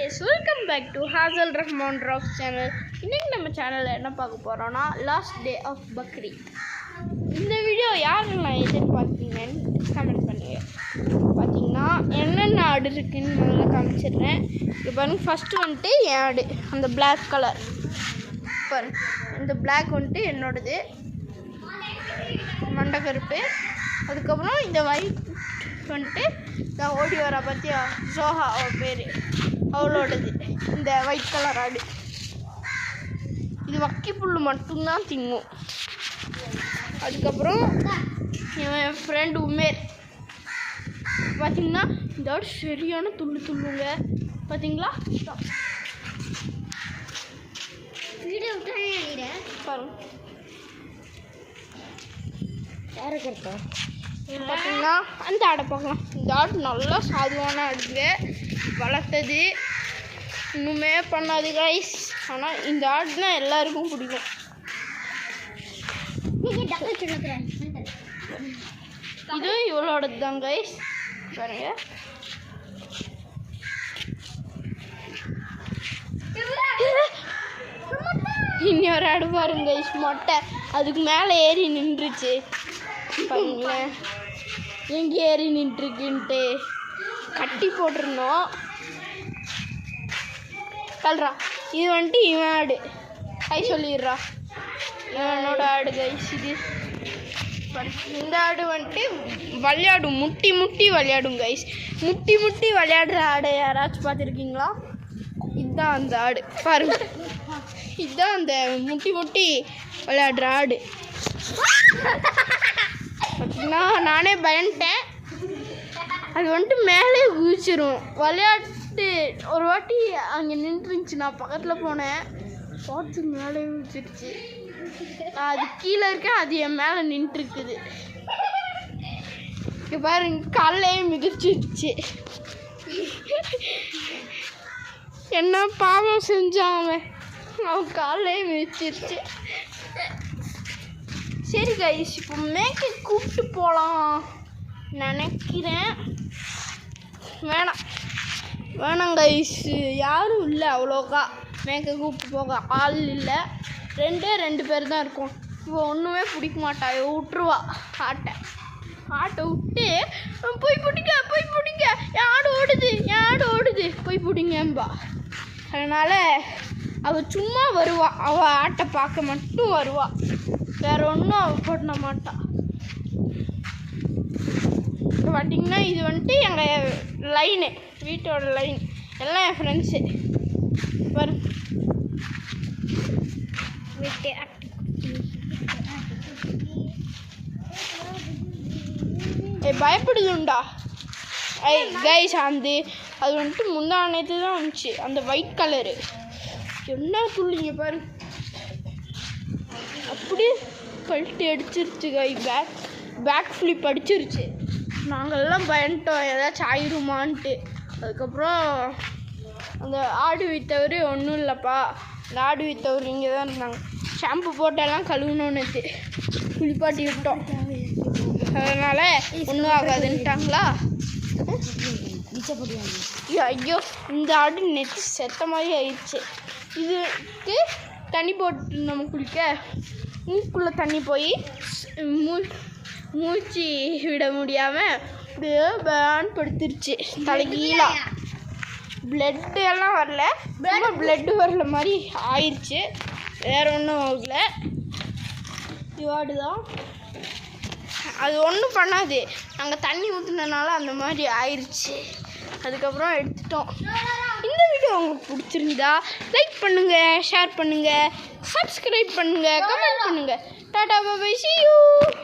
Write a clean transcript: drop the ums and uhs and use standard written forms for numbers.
guys, welcome back to Hazal Rahman Rocks channel. இன்னைக்கு நம்ம சேனல்ல என்ன பார்க்க போறோம்னா லாஸ்ட் டே ஆஃப் பக்ரீத். இந்த வீடியோ யாரெல்லாம் எதிர்பார்த்தீங்கன்னு கமெண்ட் பண்ணுங்க. பார்த்தீங்கன்னா என்னென்ன ஆடு இருக்குன்னு முதல்ல காமிச்சிடுறேன். இப்போ பாருங்க, ஃபர்ஸ்ட் வந்துட்டு என் ஆடு, அந்த பிளாக் கலர் பாருங்க. இந்த பிளாக் வந்துட்டு என்னோடது, மண்டை கருப்பு. அதுக்கப்புறம் இந்த ஒயிட் வந்துட்டு நான் ஓடி வர பற்றியா ஜோஹா அவள் பேர், அவளோடது இந்த ஒயிட் கலர் ஆடு. இது வக்கி புல் மட்டும்தான் திங்கும். அதுக்கப்புறம் என் ஃப்ரெண்டு உமேர் பார்த்தீங்கன்னா இந்த ஆடு சரியான துள்ளுங்க. பார்த்தீங்களா பாருங்க. பார்த்தீங்கன்னா அந்த ஆடை பார்க்கலாம். இந்த ஆடு நல்லா சாதுவான ஆடுங்க, வளர்த்தது இன்னுமே பண்ணாது கைஸ். ஆனால் இந்த ஆடு தான் எல்லாருக்கும் பிடிக்கும். இது இவளோடது தான் கைஸ். பாருங்க, இன்னொரு ஆடு பாருங்க கைஸ், மொட்டை அதுக்கு மேலே ஏறி நின்றுச்சு. பாருங்களேன் எங்கே ஏறி நின்றுருக்குன்ட்டு. கட்டி போட்டிருந்தோம் கல்றா. இது வந்துட்டு இவன் ஆடு, கை சொல்லிடுறா, இவனோட ஆடு கைஸ். இது இந்த ஆடு வந்துட்டு விளையாடும், முட்டி விளையாடும் கைஸ். முட்டி விளையாடுற ஆடு யாராச்சும் பார்த்துருக்கீங்களா? இதுதான் அந்த ஆடு பாருங்க. இதுதான் அந்த முட்டி விளையாடுற ஆடு. பார்த்தீங்கன்னா நானே பயன்ட்டேன். அது வந்துட்டு மேலே குதிச்சிரும். விளையாட்டு ஒரு வாட்டி அங்கே நின்றுருந்துச்சு, நான் பக்கத்தில் போனேன், பார்த்து மேலே குதிச்சிருச்சு. அது கீழே இருக்கேன், அது என் மேலே நின்றுருக்குது. இங்கே பாருங்க, காலையே மிதிச்சிருச்சு. என்ன பாவம் செஞ்சான் அவன் காலையே மிதிச்சிருச்சு. சரி கைஸ், இப்போ மேய்க்க கூப்பிட்டு போகலாம் நினைக்கிறேன். வேணாம் கைஸ், யாரும் இல்லை அவ்வளோக்கா. மேய்க்க கூப்பிட்டு போக ஆள் இல்லை. ரெண்டு பேர் தான் இருக்கும். இப்போ ஒன்றுமே பிடிக்க மாட்டா, விட்டுருவா ஆட்டை விட்டு போய் பிடிங்க என் ஆடு ஓடுது போய் பிடிங்கம்பா. அதனால் அவள் சும்மா வருவா, அவள் ஆட்டை பார்க்க மட்டும் வருவா, வேற ஒன்றும் அவள் பண்ண மாட்டா. இப்போ பார்த்தீங்கன்னா இது வந்துட்டு எங்கள் லைனு, வீட்டோட லைன், எல்லாம் என் ஃப்ரெண்ட்ஸு. பயப்படுதுண்டா கைஸ். அது வந்துட்டு முந்தானத்து தான் வந்துச்சு, அந்த ஒயிட் கலரு. என்ன துள்ளிங்க பாரு, அப்படியே கழட்டி அடிச்சிருச்சு கை. பேக் ஃப்ளிப் அடிச்சிருச்சு. நாங்கள்லாம் பயன்ட்டோம் ஏதாச்சும் ஆயிடுமான்ட்டு. அதுக்கப்புறம் அந்த ஆடு விற்றவர் ஒன்றும் இல்லைப்பா, அந்த ஆடு விற்றவர் இங்கே தான் இருந்தாங்க. ஷாம்பு போட்டெல்லாம் கழுவுணுன்னு குளிப்பாட்டி விட்டோம். அதனால் ஒன்றும் ஆகாதுன்ட்டாங்களா. ஐயோ, இந்த ஆடு நெத்து செத்த மாதிரி ஆயிடுச்சு. இதுக்கு தண்ணி போட்டு நம்ம குளிக்க மூக்குள்ளே தண்ணி போய் மூச்சு விட முடியாமல் அப்படியே பேன் படுத்துருச்சு தலைகீழா. பிளட்டு எல்லாம் வரல, பிளட்டு வரல மாதிரி ஆயிடுச்சு, வேற ஒன்றும் ஆகல. இவாடு தான், அது ஒன்றும் பண்ணாது, நாங்கள் தண்ணி ஊற்றுனதுனால அந்த மாதிரி ஆயிடுச்சு. அதுக்கப்புறம் எடுத்துட்டோம். இந்த வீடியோ உங்களுக்கு பிடிச்சிருந்தா லைக் பண்ணுங்கள், ஷேர் பண்ணுங்கள், சப்ஸ்கிரைப் பண்ணுங்கள், கமெண்ட் பண்ணுங்கள். Tata bye by, see you.